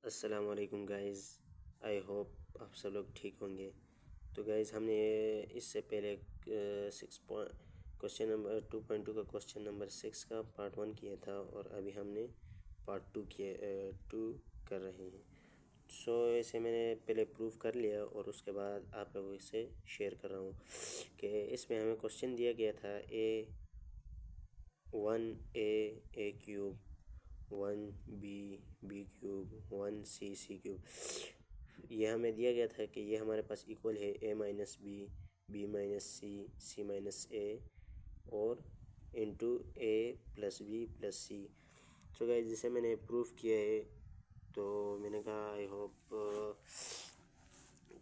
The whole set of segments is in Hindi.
अस्सलाम वालेकुम गाइज़। आई होप आप सब लोग ठीक होंगे। तो गाइज़ हमने इससे पहले क्वेश्चन नंबर 2.2 का क्वेश्चन नंबर 6 का पार्ट 1 किया था और अभी हमने पार्ट 2 कर रहे हैं। इसे मैंने पहले प्रूव कर लिया और उसके बाद आप लोगों से शेयर कर रहा हूँ कि इसमें हमें क्वेश्चन दिया गया था a cube 1b cube 1c cube. ये हमें दिया गया था कि ये हमारे पास इक्वल है a minus B, B minus C, C minus A और into a plus B plus C. तो गाइस जिसे मैंने प्रूफ किया है, तो मैंने कहा आई होप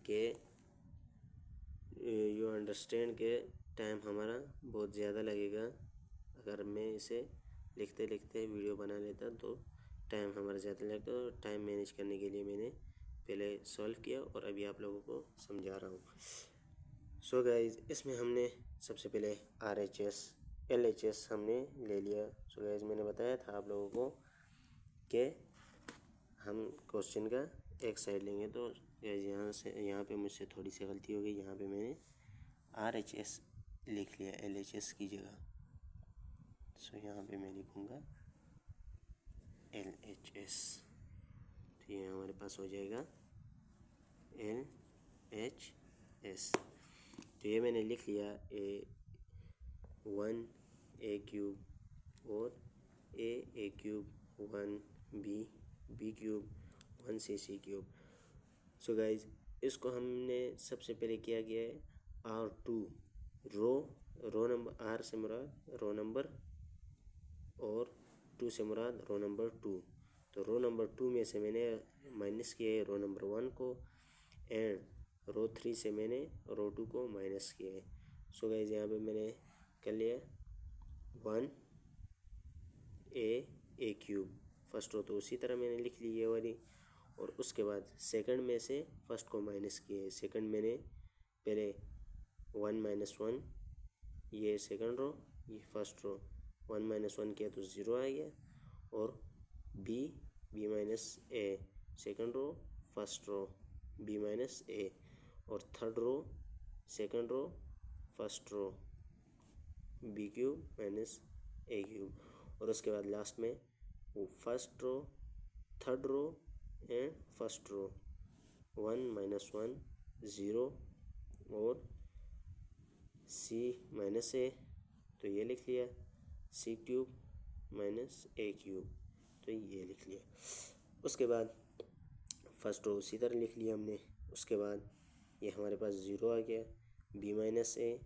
के यू अंडरस्टैंड के टाइम हमारा बहुत ज़्यादा लगेगा। अगर मैं इसे लिखते लिखते वीडियो बना लेता तो टाइम हमारा ज़्यादा लगता। तो टाइम मैनेज करने के लिए मैंने पहले सॉल्व किया और अभी आप लोगों को समझा रहा हूँ। सो गाइज इसमें हमने सबसे पहले RHS LHS हमने ले लिया। सो गाइज मैंने बताया था आप लोगों को कि हम क्वेश्चन का एक साइड लेंगे। तो गाइज यहाँ पे मुझसे थोड़ी सी गलती हो गई। यहाँ पे मैंने RHS लिख लिया LHS की जगह। सो यहाँ पे मैं लिखूँगा LHS। तो ये हमारे पास हो जाएगा LHS। तो ये मैंने लिख लिया a क्यूब और a cube 1b cube 1c cube. So guys इसको हमने सबसे पहले किया गया है R2 रो नंबर, R से मुराद रो नंबर और 2 से मुराद रो नंबर 2। तो रो नंबर 2 में से मैंने माइनस किया है रो नंबर 1 को एंड रो 3 से मैंने रो 2 को माइनस किया है। सो गाइज यहाँ पे मैंने कर लिया 1a क्यूब। फर्स्ट रो तो उसी तरह मैंने लिख ली ये वाली और उसके बाद सेकंड में से फर्स्ट को माइनस किया है। सेकंड मैंने पहले 1 माइनस 1, ये सेकंड रो, ये फर्स्ट रो। 1 माइनस 1 किया तो 0 आ गया और B minus A second row first row B minus A और third row second row first row B cube minus A cube और उसके बाद लास्ट में वो first row third row and first row 1 minus 1 0 और सी माइनस ए। तो ये लिख लिया सी क्यूब माइनस ए क्यूब। तो ये लिख लिया। उसके बाद फर्स्ट रो उसी तरह लिख लिया हमने। उसके बाद ये हमारे पास 0 आ गया, बी माइनस ए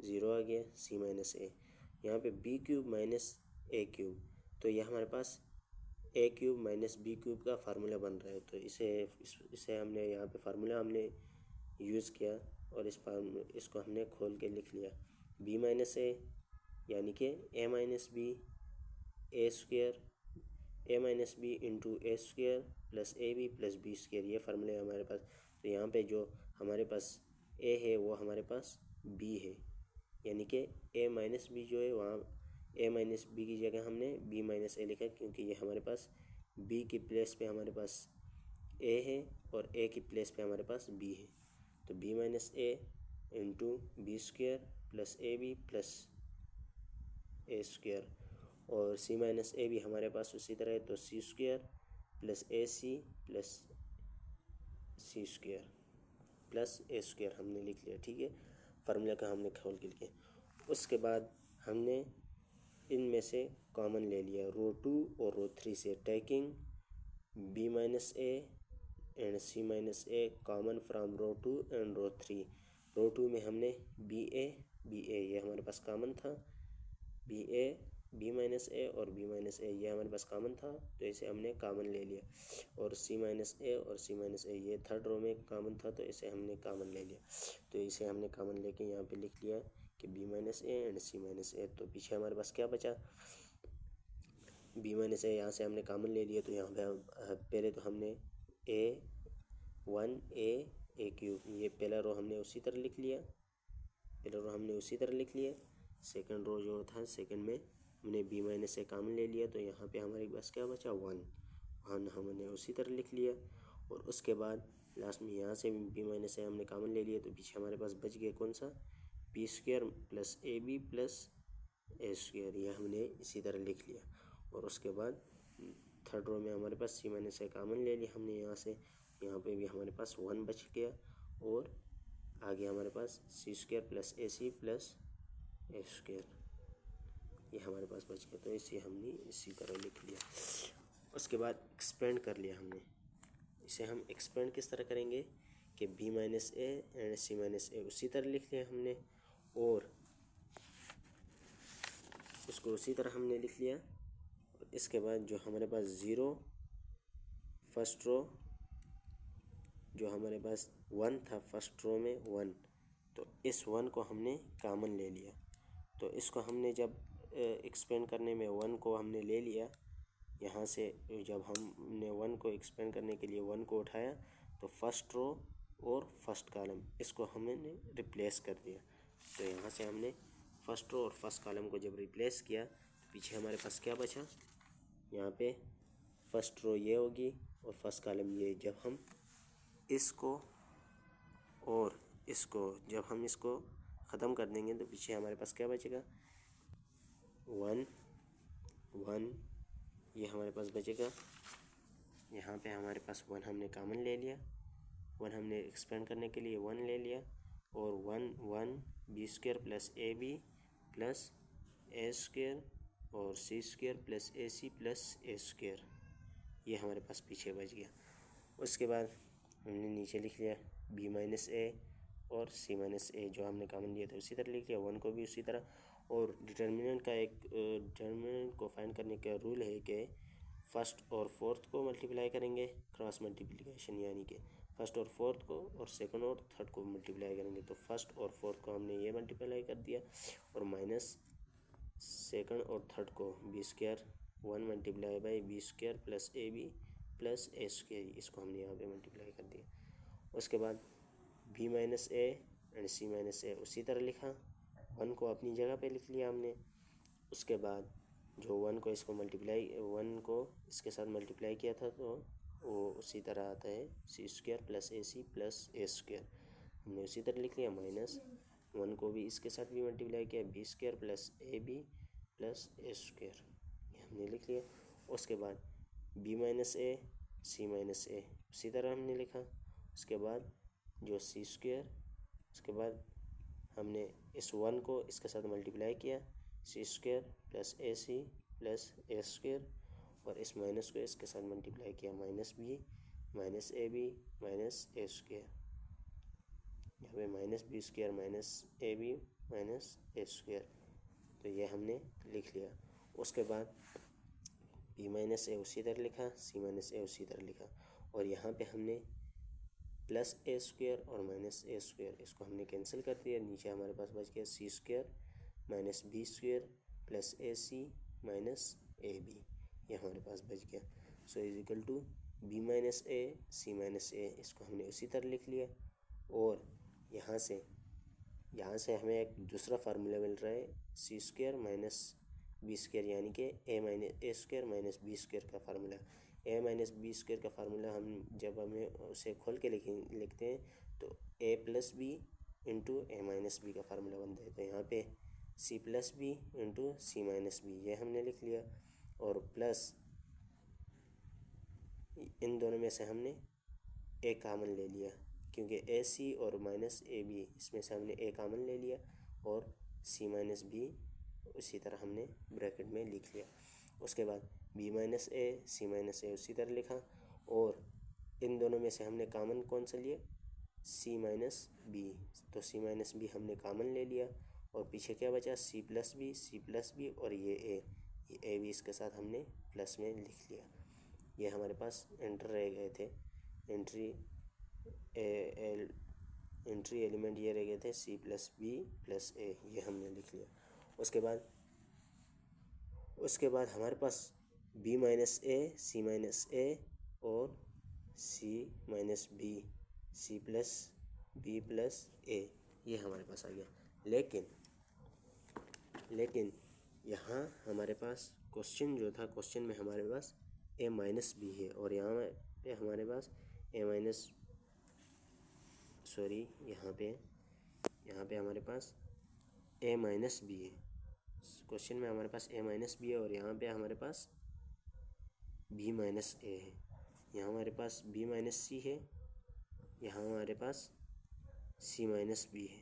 0 आ गया, सी माइनस ए। यहाँ पे B cube minus A cube, तो ये हमारे पास ए क्यूब माइनस बी क्यूब का फार्मूला बन रहा है। तो इसे हमने यहाँ पे फार्मूला हमने यूज़ किया और इसको हमने खोल के लिख लिया बी माइनस ए यानी कि A minus B A square A minus B into A square plus A B plus B square. ये फार्मूला है हमारे पास। तो यहाँ पे जो हमारे पास ए है वो हमारे पास बी है, यानी कि ए माइनस बी जो है वहाँ ए माइनस बी की जगह हमने बी माइनस ए लिखा क्योंकि ये हमारे पास बी की प्लेस पे हमारे पास ए है और ए की प्लेस पे हमारे पास बी है। तो B minus A into B square plus A B plus A square और सी माइनस ए भी हमारे पास उसी तरह है। तो C square plus A C plus C square plus A square हमने लिख लिया। ठीक है, फार्मूला का हमने खोल के लिखे। उसके बाद हमने इनमें से कॉमन ले लिया रो 2 और रो 3 से, taking B minus A and C minus A common from row 2 and row 3। Row 2 में हमने बी ए ये हमारे पास कॉमन था, बी माइनस ए और बी माइनस ए ये हमारे पास कॉमन था, तो इसे हमने कॉमन ले लिया। और सी माइनस ए और सी माइनस ए ये थर्ड रो में कॉमन था, तो इसे हमने कॉमन ले लिया। तो इसे हमने कॉमन लेके यहाँ पे लिख लिया कि B minus A and C minus A. तो पीछे हमारे पास क्या बचा, बी माइनस ए यहाँ से हमने कॉमन ले लिया। तो यहाँ पे पहले तो हमने ए क्यूब ये पहला रो हमने उसी तरह लिख लिया, सेकंड रो जो था सेकंड में हमने बी माइनस ए कॉमन ले लिया। तो यहाँ पे हमारे पास क्या बचा 1 हमने उसी तरह लिख लिया। और उसके बाद लास्ट में यहाँ से बी माइनस ए हमने कॉमन ले लिया, तो पीछे हमारे पास बच गया कौन सा, B square plus A B plus A square. यह हमने इसी तरह लिख लिया। और उसके बाद थर्ड रो में हमारे पास सी माइनस ए कॉमन ले लिया हमने यहाँ से, यहाँ पे भी हमारे पास 1 बच गया। और आगे हमारे पास सी square plus A C plus A square, ये हमारे पास बच गया। तो इसे हमने इसी तरह लिख लिया। उसके बाद एक्सपेंड कर लिया हमने। इसे हम एक्सपेंड किस तरह करेंगे कि B minus A and C minus A उसी तरह लिख लिया हमने, और उसको उसी तरह हमने लिख लिया। और इसके बाद जो हमारे पास ज़ीरो फर्स्ट रो, जो हमारे पास 1 था फर्स्ट रो में 1, तो इस 1 को हमने कॉमन ले लिया। तो इसको हमने जब एक्सपेंड करने में 1 को हमने ले लिया, यहाँ से जब हमने 1 को एक्सपेंड करने के लिए 1 को उठाया, तो फर्स्ट रो और फर्स्ट कॉलम इसको हमने रिप्लेस कर दिया। तो यहाँ से हमने फर्स्ट रो और फर्स्ट कॉलम को जब रिप्लेस किया, तो पीछे हमारे पास क्या बचा, यहाँ पे फर्स्ट रो ये होगी और फर्स्ट कॉलम ये। जब हम इसको और इसको जब हम इसको ख़त्म कर देंगे, तो पीछे हमारे पास क्या बचेगा, 1 1, ये हमारे पास बचेगा। यहाँ पे हमारे पास 1 हमने कॉमन ले लिया, 1 हमने एक्सपेंड करने के लिए 1 ले लिया, और 1 1 B square plus A B plus A square और C square plus A C plus A square, ये हमारे पास पीछे बच गया। उसके बाद हमने नीचे लिख लिया बी माइनस ए और सी माइनस ए, जो हमने कॉमन लिया था उसी तरह लिख लिया, 1 को भी उसी तरह। और डिटर्मिनेंट का एक डिटर्मिनेंट को फाइंड करने का रूल है कि फर्स्ट और फोर्थ को मल्टीप्लाई करेंगे क्रॉस मल्टीप्लिकेशन, यानी कि फर्स्ट और फोर्थ को और सेकंड और थर्ड को मल्टीप्लाई करेंगे। तो फर्स्ट और फोर्थ को हमने ये मल्टीप्लाई कर दिया, और माइनस सेकंड और थर्ड को B square 1 multiply by B square plus A B plus A square, इसको हमने यहाँ पे मल्टीप्लाई कर दिया। उसके बाद B minus A and C minus A उसी तरह लिखा, 1 को अपनी जगह पे लिख लिया हमने। उसके बाद जो 1 को इसको मल्टीप्लाई 1 को इसके साथ मल्टीप्लाई किया था, तो वो उसी तरह आता है सी square plus A C plus A square, हमने उसी तरह लिख लिया। माइनस 1 को भी इसके साथ भी मल्टीप्लाई किया, B square plus A B plus A square, ये हमने लिख लिया। उसके बाद B minus A C minus A उसी तरह हमने लिखा। उसके बाद जो सी स्क्वायर, उसके बाद हमने इस 1 को इसके साथ मल्टीप्लाई किया, C square plus A C plus A square, और इस माइनस को इसके साथ मल्टीप्लाई किया, minus B minus A B minus A square, यहाँ पे minus B square minus A B minus A square, तो ये हमने लिख लिया। उसके बाद बी माइनस ए उसी तरह लिखा, सी माइनस ए उसी तरह लिखा, और यहाँ पे हमने प्लस ए स्क्वायर और माइनस ए स्क्वायर इसको हमने कैंसिल कर दिया। नीचे हमारे पास बच गया C square minus B square plus A C minus A B, ये हमारे पास बच गया। So is equal to B minus A C minus A, इसको हमने उसी तरह लिख लिया। और यहाँ से हमें एक दूसरा फार्मूला मिल रहा है, सी स्क्वायर माइनस बी स्क्वायर, यानी कि ए स्क्वायर माइनस बी स्क्वायर का फार्मूला। ए माइनस बी स्क्वायर का फार्मूला हम जब हमें उसे खोल के लिखते हैं, तो ए प्लस बी इंटू ए माइनस बी का फार्मूला बनता है। तो यहाँ पे सी प्लस बी इंटू सी माइनस बी, ये हमने लिख लिया। और प्लस इन दोनों में से हमने ए कामन ले लिया, क्योंकि ए सी और माइनस ए बी इसमें से हमने ए कामन ले लिया, और सी माइनस बी उसी तरह हमने ब्रैकेट में लिख लिया। उसके बाद B minus A C minus A उसी तरह लिखा, और इन दोनों में से हमने कामन कौन सा लिया, सी माइनस बी, तो सी माइनस बी हमने कामन ले लिया, और पीछे क्या बचा, सी प्लस बी और ये ए बी इसके साथ हमने प्लस में लिख लिया। ये हमारे पास एंटर रह गए थे, एंट्री एलिमेंट ये रह गए थे C plus B plus A, ये हमने लिख लिया। उसके बाद हमारे पास B minus A C minus A और C minus B C plus B plus A, ये हमारे पास आ गया। लेकिन यहाँ हमारे पास क्वेश्चन जो था, क्वेश्चन में हमारे पास ए माइनस बी है और यहाँ पे हमारे पास ए माइनस सॉरी यहाँ पे हमारे पास ए माइनस बी है। क्वेश्चन में हमारे पास ए माइनस बी है और यहाँ पे हमारे पास बी माइनस ए है। यहाँ हमारे पास बी माइनस सी है, यहाँ हमारे पास सी माइनस बी है,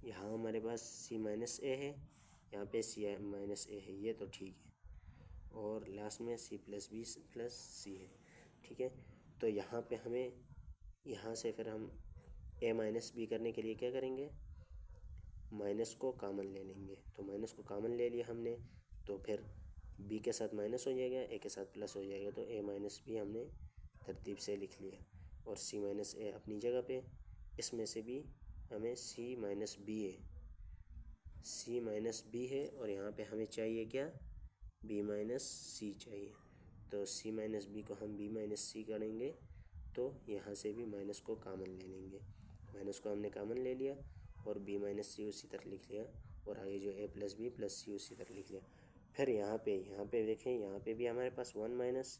यहाँ हमारे पास सी माइनस ए है, यहाँ पे सी माइनस ए है, ये तो ठीक है। और लास्ट में सी प्लस बी प्लस सी है, ठीक है। तो यहाँ पे हमें यहाँ से फिर हम ए माइनस बी करने के लिए क्या करेंगे, माइनस को कॉमन ले लेंगे। तो माइनस को कॉमन ले लिया हमने, तो फिर बी के साथ माइनस हो जाएगा, ए के साथ प्लस हो जाएगा, तो ए माइनस बी हमने तरतीब से लिख लिया और सी माइनस ए अपनी जगह पे। इसमें से भी हमें सी माइनस बी है, सी माइनस बी है और यहाँ पे हमें चाहिए क्या, बी माइनस सी चाहिए। तो सी माइनस बी को हम बी माइनस सी करेंगे, तो यहाँ से भी माइनस को कॉमन ले लेंगे, माइनस को हमने कॉमन ले लिया और बी माइनस सी उसी तरह लिख लिया और आगे जो ए प्लस बी प्लस सी उसी तरह लिख लिया। फिर यहाँ पे देखें, यहाँ पे भी हमारे पास वन माइनस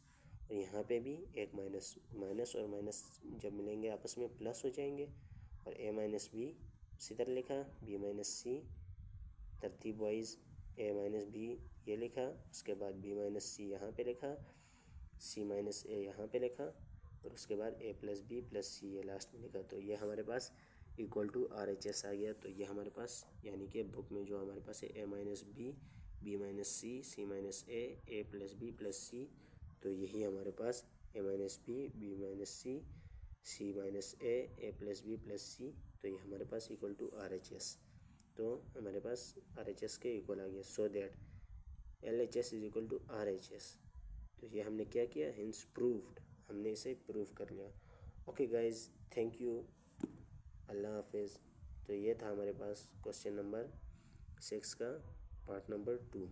और यहाँ पे भी एक माइनस, माइनस और माइनस जब मिलेंगे आपस में प्लस हो जाएंगे और ए माइनस बी उसी तरह लिखा, बी माइनस सी तरतीब वाइज ए माइनस बी ये लिखा, उसके बाद बी माइनस सी यहाँ पे लिखा, सी माइनस ए यहाँ पे लिखा और उसके बाद ए प्लस बी प्लस सी ये लास्ट में लिखा। तो ये हमारे पास इक्वल टू RHS आ गया। तो ये हमारे पास यानी कि बुक में जो हमारे पास है ए माइनस बी, बी माइनस सी माइनस ए प्लस बी प्लस सी, तो यही हमारे पास ए माइनस बी माइनस सी माइनस ए प्लस बी प्लस सी, तो ये हमारे पास इक्वल टू RHS। तो हमारे पास RHS के इक्वल आ गया। So that LHS is equal to RHS। तो ये हमने क्या किया, हिंस प्रूव्ड, हमने इसे प्रूव कर लिया। ओके गाइज, थैंक यू, अल्लाह हाफिज़। तो ये था हमारे पास क्वेश्चन नंबर 6 का पार्ट नंबर 2।